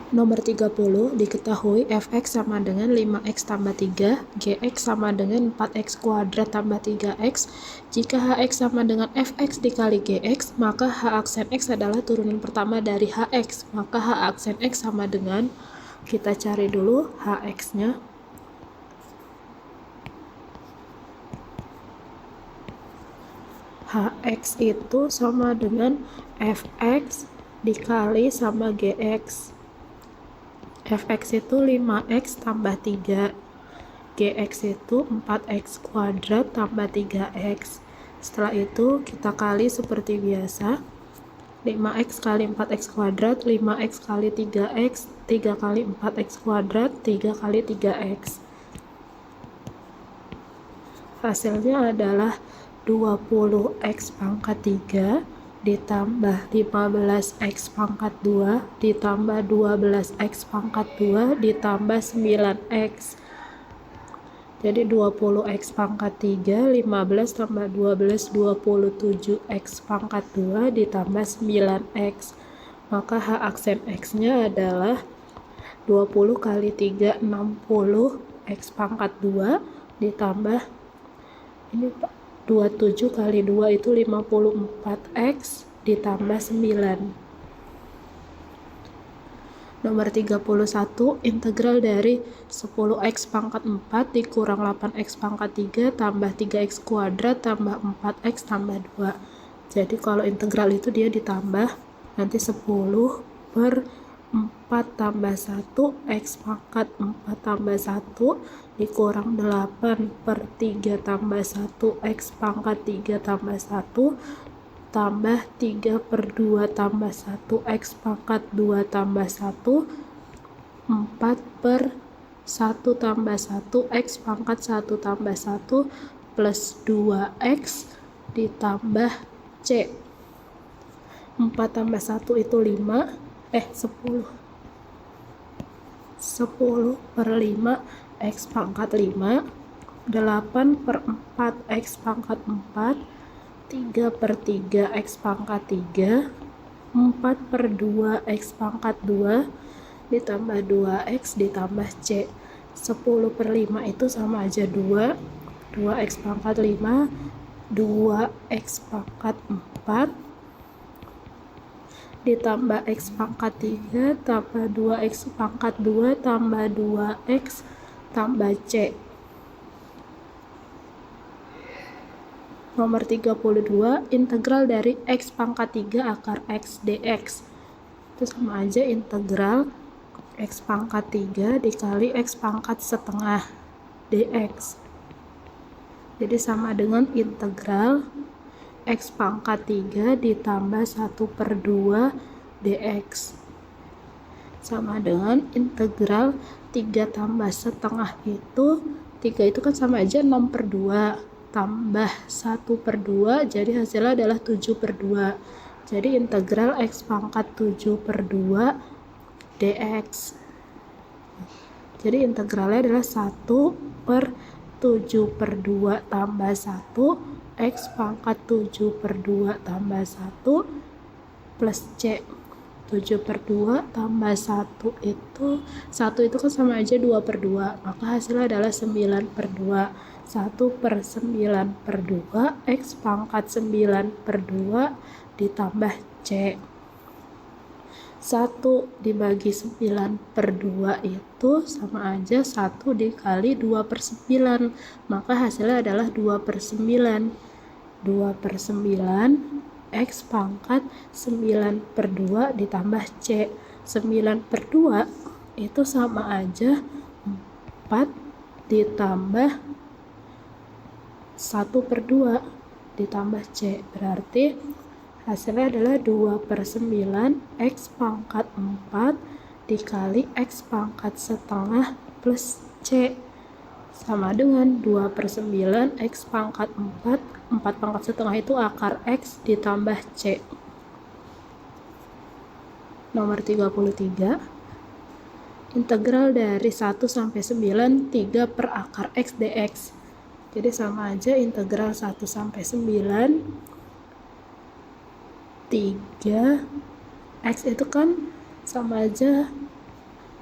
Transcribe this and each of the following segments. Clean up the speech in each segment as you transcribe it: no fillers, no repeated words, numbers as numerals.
Nomor 30, diketahui fx sama dengan 5x tambah 3, gx sama dengan 4x kuadrat tambah 3x. Jika hx sama dengan fx dikali gx, maka h aksen x adalah turunan pertama dari hx. Maka h aksen x sama dengan, kita cari dulu hx-nya. Hx itu sama dengan fx dikali sama gx. Fx itu 5x tambah 3, gx itu 4x kuadrat tambah 3x. Setelah itu kita kali seperti biasa, 5x kali 4x kuadrat, 5x kali 3x, 3 kali 4x kuadrat, 3 kali 3x. Hasilnya adalah 20x pangkat 3 ditambah 15x pangkat 2 ditambah 12x pangkat 2 ditambah 9x. Jadi 20x pangkat 3, 15 tambah 12, 27x pangkat 2 ditambah 9x. Maka h aksen x-nya adalah 20 kali 3, 60x pangkat 2 ditambah, ini 27 kali 2 itu 54x ditambah 9. Nomor 31, integral dari 10x pangkat 4 dikurang 8x pangkat 3 tambah 3x kuadrat tambah 4x tambah 2. Jadi kalau integral itu dia ditambah, nanti 10 per 4 tambah 1 x pangkat 4 tambah 1 dikurang 8 per 3 tambah 1 x pangkat 3 tambah 1 tambah 3 per 2 tambah 1 x pangkat 2 tambah 1 4 per 1 tambah 1 x pangkat 1 tambah 1 plus 2x ditambah c. 4 tambah 1 itu 10 per 5 x pangkat 5, 8 per 4 x pangkat 4, 3 per 3 x pangkat 3, 4 per 2 x pangkat 2 ditambah 2x ditambah c. 10 per 5 itu sama aja 2 x pangkat 5, 2x pangkat 4 ditambah x pangkat 3 tambah 2x pangkat 2 tambah 2x tambah c. Nomor 32, integral dari x pangkat 3 akar x dx. Itu sama aja integral x pangkat 3 dikali x pangkat setengah dx. Jadi sama dengan integral x pangkat 3 ditambah 1 per 2 dx. Sama dengan integral 3 tambah setengah itu, 3 itu kan sama aja 6 per 2 tambah 1 per 2, jadi hasilnya adalah 7 per 2. Jadi integral x pangkat 7 per 2 dx. Jadi integralnya adalah 1 per 7 per 2 tambah 1 x pangkat 7 per 2 tambah 1 plus c. 7 per 2 tambah 1 itu, 1 itu kan sama aja 2 per 2, maka hasilnya adalah 9 per 2. 1 per 9 per 2 x pangkat 9 per 2 ditambah c. 1 dibagi 9 per 2 itu sama aja 1 dikali 2 per 9, maka hasilnya adalah 2 per 9. 2 per 9 x pangkat 9 per 2 ditambah c. 9 per 2 itu sama aja 4 ditambah 1 per 2 ditambah c. Berarti hasilnya adalah 2 per 9 x pangkat 4 dikali x pangkat setengah plus c sama dengan 2 per 9 x pangkat 4 pangkat setengah itu akar x ditambah c. Nomor 33, integral dari 1 sampai 9 3 per akar x dx. Jadi sama aja integral 1 sampai 9 3 x itu kan sama aja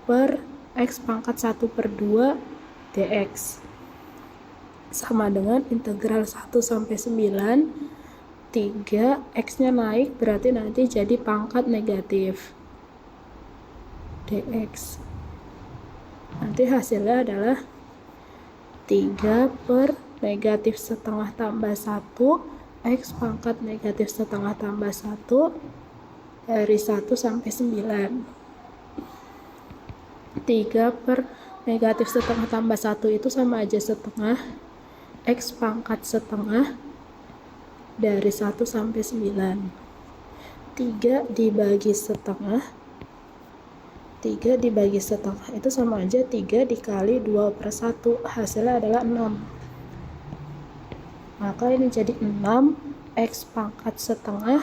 per X pangkat 1 per 2 dx sama dengan integral 1 sampai 9, 3 X nya naik berarti nanti jadi pangkat negatif dx. Nanti hasilnya adalah 3 per negatif setengah tambah 1 X pangkat negatif setengah tambah 1 dari 1 sampai 9. 3 per negatif setengah tambah 1 itu sama aja setengah X pangkat setengah dari 1 sampai 9. 3 dibagi setengah, 3 dibagi setengah itu sama aja 3 dikali 2 per 1, hasilnya adalah 6. Maka ini jadi 6 X pangkat setengah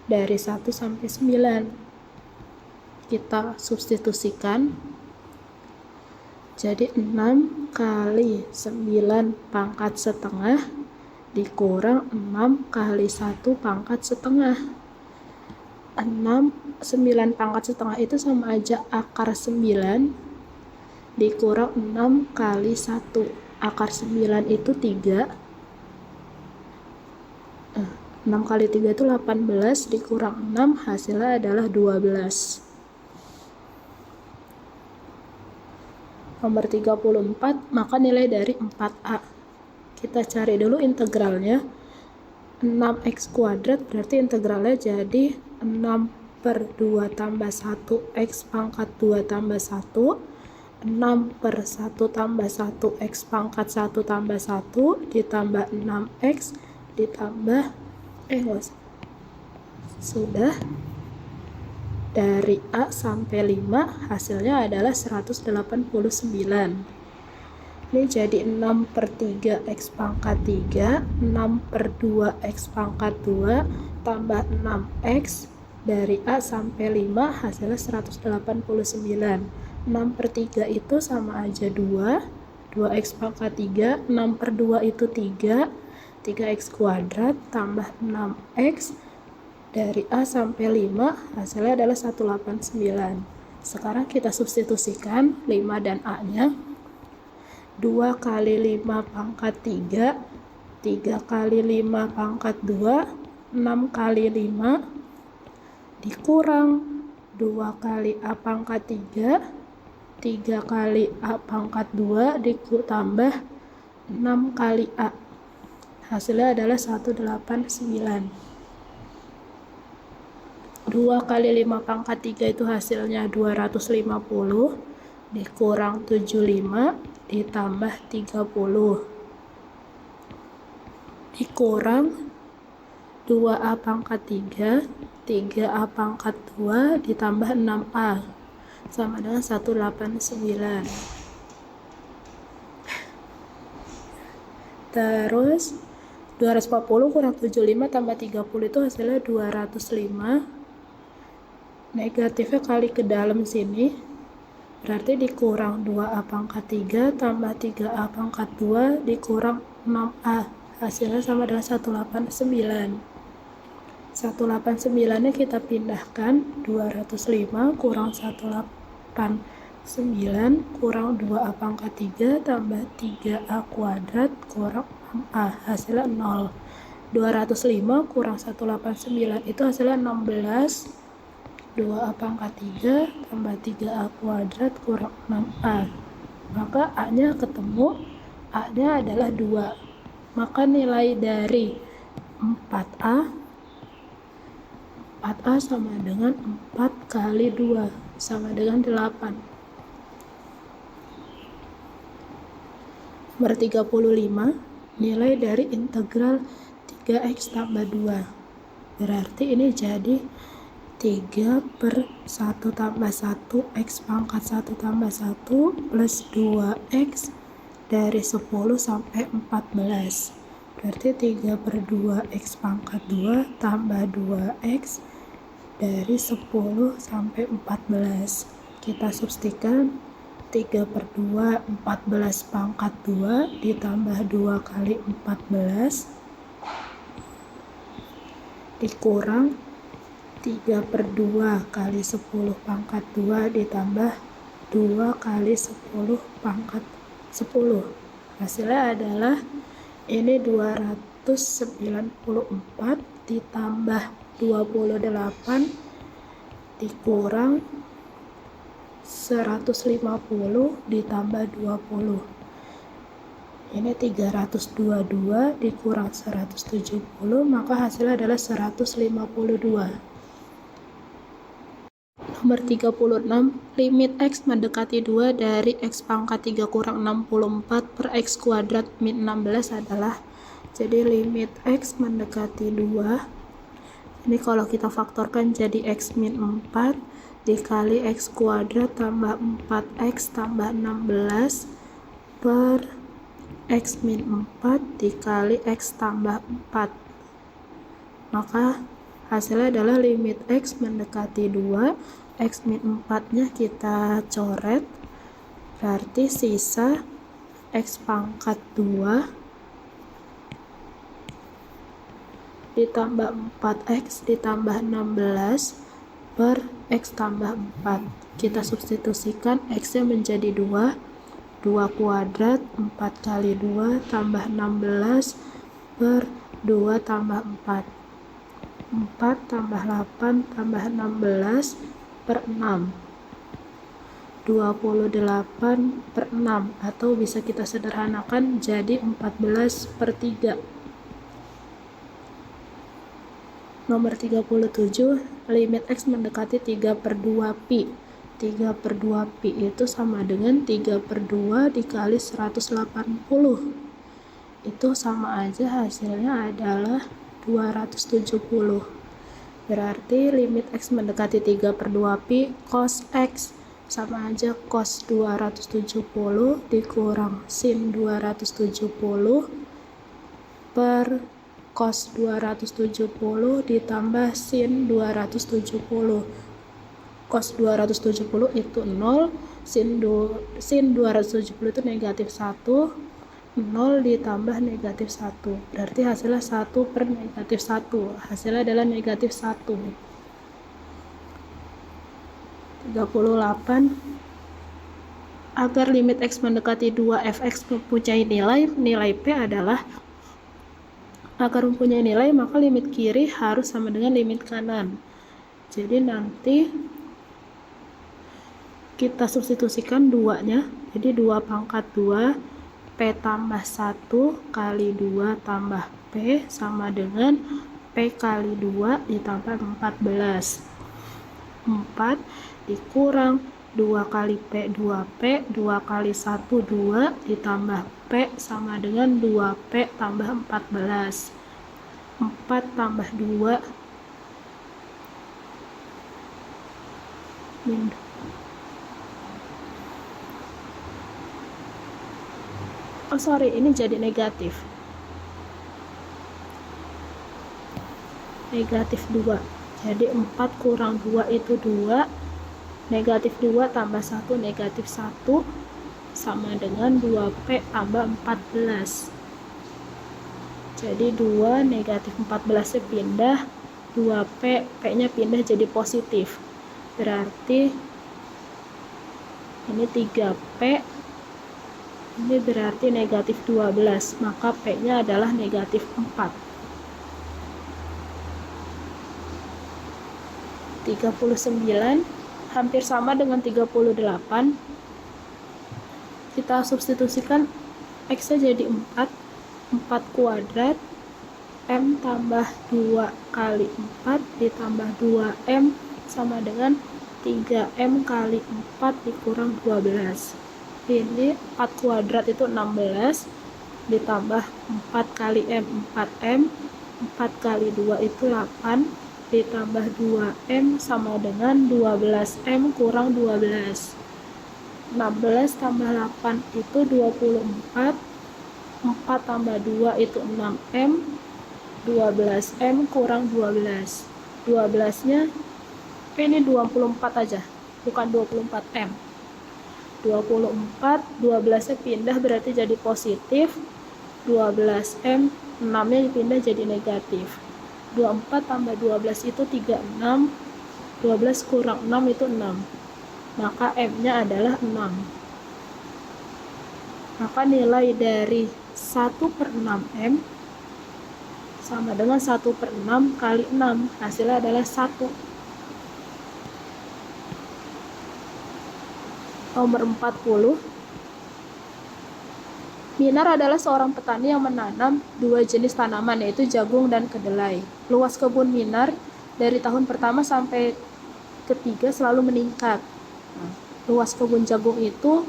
dari 1 sampai 9. Kita substitusikan, jadi 6 kali 9 pangkat setengah dikurang 6 kali 1 pangkat setengah. 9 pangkat setengah itu sama aja akar 9 dikurang 6 kali 1. Akar 9 itu 3. 6 kali 3 itu 18 dikurang 6 hasilnya adalah 12. Nomor 34, maka nilai dari 4A. Kita cari dulu integralnya. 6x kuadrat berarti integralnya jadi 6 per 2 tambah 1 x pangkat 2 tambah 1, 6 per 1 tambah 1 x pangkat 1 tambah 1 ditambah 6x ditambah sudah dari A sampai 5 hasilnya adalah 189. Ini jadi 6 per 3 X pangkat 3, 6 per 2 X pangkat 2 tambah 6X dari A sampai 5 hasilnya 189. 6 per 3 itu sama aja 2, 2X pangkat 3, 6 per 2 itu 3, 3X kuadrat tambah 6X dari A sampai 5 hasilnya adalah 189. Sekarang kita substitusikan 5 dan A nya. 2 kali 5 pangkat 3, 3 kali 5 pangkat 2, 6 kali 5 dikurang 2 kali A pangkat 3, 3 kali A pangkat 2 ditambah 6 kali A hasilnya adalah 189. 2 kali 5 pangkat 3 itu hasilnya 250 dikurang 75 ditambah 30 dikurang 2A pangkat 3, 3A pangkat 2 ditambah 6A sama dengan 189. Terus 240 kurang 75 tambah 30 itu hasilnya 205. Negatifnya kali ke dalam sini berarti dikurang 2A pangkat 3 tambah 3A pangkat 2 dikurang 6A hasilnya sama dengan 189. 189 nya kita pindahkan, 205 kurang 189 kurang 2A pangkat 3 tambah 3A kuadrat kurang 6A hasilnya 0. 205 kurang 189 itu hasilnya 16. 2A pangkat 3 tambah 3A kuadrat kurang 6A. Maka A nya ketemu, A nya adalah 2. Maka nilai dari 4A sama dengan 4 kali 2 sama dengan 8. Nomor 35, nilai dari integral 3x tambah 2. Berarti ini jadi 3 per 1 tambah 1 X pangkat 1 tambah 1 plus 2X dari 10 sampai 14. Berarti 3 per 2 X pangkat 2 tambah 2X dari 10 sampai 14. Kita substitusikan 3 per 2 14 pangkat 2 ditambah 2 kali 14 dikurang 3 per 2 kali 10 pangkat 2 ditambah 2 kali 10 pangkat 10. Hasilnya adalah ini 294 ditambah 28 dikurang 150 ditambah 20. Ini 322 dikurang 170, maka hasilnya adalah 152. Nomor 36, limit X mendekati 2 dari X pangkat 3 kurang 64 per X kuadrat min 16 adalah, jadi limit X mendekati 2, ini kalau kita faktorkan jadi X min 4 dikali X kuadrat tambah 4X tambah 16 per X min 4 dikali X tambah 4. Maka hasilnya adalah limit X mendekati 2, X min 4 nya kita coret, berarti sisa X pangkat 2 ditambah 4X ditambah 16 per X tambah 4. Kita substitusikan X nya menjadi 2 kuadrat 4 kali 2 tambah 16 per 2 tambah 4 tambah 8 tambah 16 per 6 28 per 6, atau bisa kita sederhanakan jadi 14 per 3. Nomor 37, limit X mendekati 3 per 2 pi. 3 per 2 pi itu sama dengan 3 per 2 dikali 180. Itu sama aja, hasilnya adalah 270. Berarti limit X mendekati 3 per 2 pi cos X sama aja cos 270 dikurang sin 270 per cos 270 ditambah sin 270. Cos 270 itu 0, sin 270 itu negatif 1, 0 ditambah negatif 1, berarti hasilnya 1 per negatif 1, hasilnya adalah negatif 1. 38, agar limit X mendekati 2 fx mempunyai nilai P adalah, agar mempunyai nilai maka limit kiri harus sama dengan limit kanan. Jadi nanti kita substitusikan 2-nya, jadi 2 pangkat 2 P tambah 1 kali 2 tambah P sama dengan P kali 2 ditambah 14. 4 dikurang 2 kali P 2P, 2 kali 1 2 ditambah P sama dengan 2P tambah 14. 4 tambah 2 min 2. Oh sorry, ini jadi negatif 2, jadi 4 kurang 2 itu 2, negatif 2 tambah 1 negatif 1 sama dengan 2P tambah 14. Jadi 2 negatif 14 nya pindah, 2P, P nya pindah jadi positif, berarti ini 3P, ini berarti negatif 12, maka P nya adalah negatif 4. 39 hampir sama dengan 38, kita substitusikan X nya jadi 4 kuadrat M tambah 2 kali 4 ditambah 2M sama dengan 3M kali 4 dikurang 12. Ini 4 kuadrat itu 16 ditambah 4 kali M 4M, 4 kali 2 itu 8 ditambah 2M sama dengan 12M kurang 12. 16 tambah 8 itu 24, 4 tambah 2 itu 6M, 12M kurang 12. 12 nya ini 24 aja, bukan 24M. 24, 12 nya pindah berarti jadi positif, 12M, 6 nya pindah jadi negatif. 24 tambah 12 itu 36, 12 kurang 6 itu 6. maka M-nya adalah 6. Maka nilai dari 1/6M sama dengan 1/6 kali 6. Hasilnya adalah 1. Nomor 40. Minar adalah seorang petani yang menanam 2 jenis tanaman, yaitu jagung dan kedelai. Luas kebun Minar dari tahun pertama sampai ketiga selalu meningkat. Luas kebun jagung itu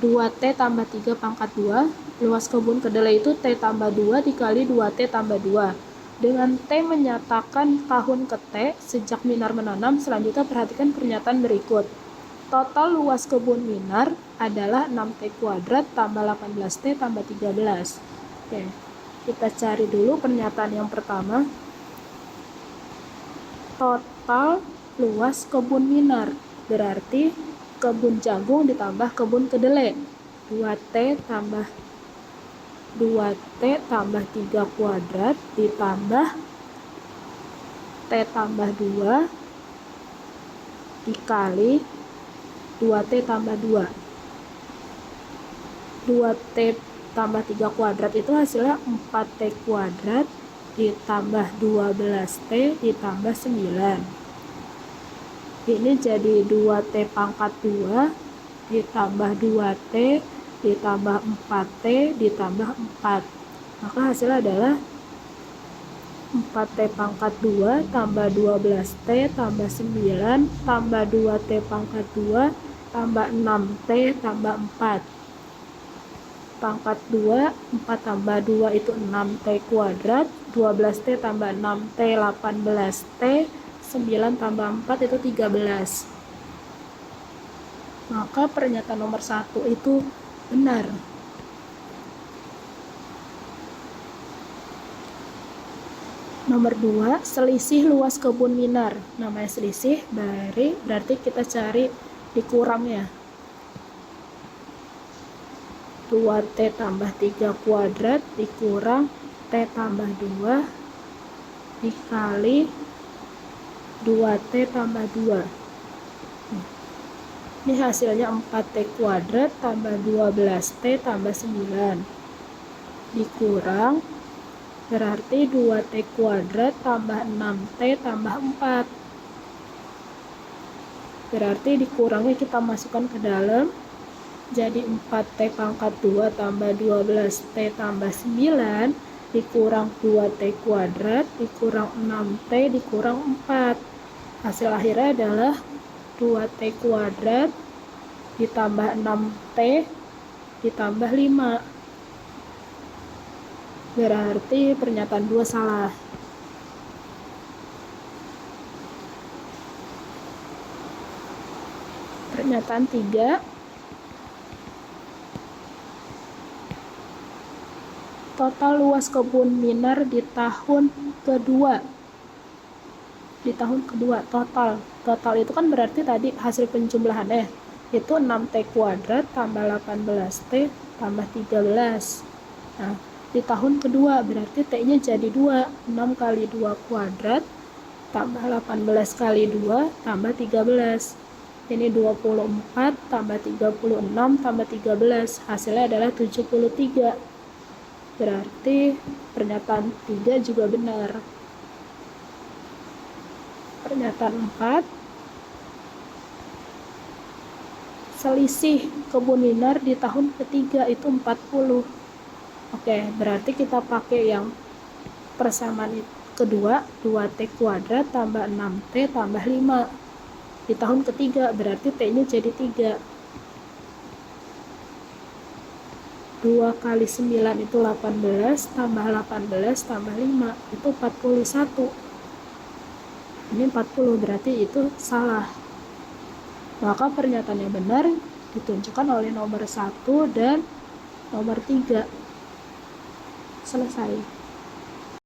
2T tambah 3 pangkat 2. Luas kebun kedelai itu T tambah 2 dikali 2T tambah 2. Dengan T menyatakan tahun ke T sejak Minar menanam, selanjutnya perhatikan pernyataan berikut. Total luas kebun Minar adalah 6T kuadrat tambah 18T tambah 13. Oke, kita cari dulu pernyataan yang pertama. Total luas kebun Minar berarti kebun jagung ditambah kebun kedelai. 2T tambah 3 kuadrat ditambah T tambah 2 dikali 2T tambah 2. 2T tambah 3 kuadrat itu hasilnya 4T kuadrat ditambah 12T ditambah 9. Ini jadi 2T pangkat 2 ditambah 2T ditambah 4T ditambah 4. Maka hasilnya adalah 4T pangkat 2 tambah 12T tambah 9 tambah 2T pangkat 2 tambah 6T tambah 4. Pangkat 2, 4 tambah 2 itu 6T kuadrat, 12T tambah 6T 18T, 9 tambah 4 itu 13. Maka pernyataan nomor 1 itu benar. Nomor 2, selisih luas kebun Minar. Namanya selisih, berarti kita cari dikurangnya. 2T tambah 3 kuadrat dikurang T tambah 2 dikali 2T tambah 2. Ini hasilnya 4T kuadrat tambah 12T tambah 9 dikurang berarti 2T kuadrat tambah 6T tambah 4. Berarti dikurangnya kita masukkan ke dalam, jadi 4T pangkat 2 tambah 12T tambah 9 dikurang 2T kuadrat dikurang 6T dikurang 4. Hasil akhirnya adalah 2T kuadrat ditambah 6T ditambah 5. Berarti pernyataan 2 salah. Pernyataan 3. Total luas kebun Minar di tahun kedua. Di tahun kedua total itu kan berarti tadi hasil penjumlahannya itu 6T kuadrat tambah 18T tambah 13. Nah, di tahun kedua berarti T-nya jadi 2. 6 kali 2 kuadrat tambah 18 kali 2 tambah 13. Ini 24 tambah 36 tambah 13. Hasilnya adalah 73. Berarti pernyataan 3 juga benar. Pernyataan 4. Selisih kebun Minar di tahun ketiga itu 40. Oke, berarti kita pakai yang persamaan kedua, 2T kuadrat tambah 6T tambah 5. Di tahun ketiga berarti T-nya jadi 3. 2 kali 9 itu 18 tambah 18 tambah 5 itu 41. Ini 40 berarti itu salah. Maka pernyataan yang benar ditunjukkan oleh nomor 1 dan nomor 3. Selesai.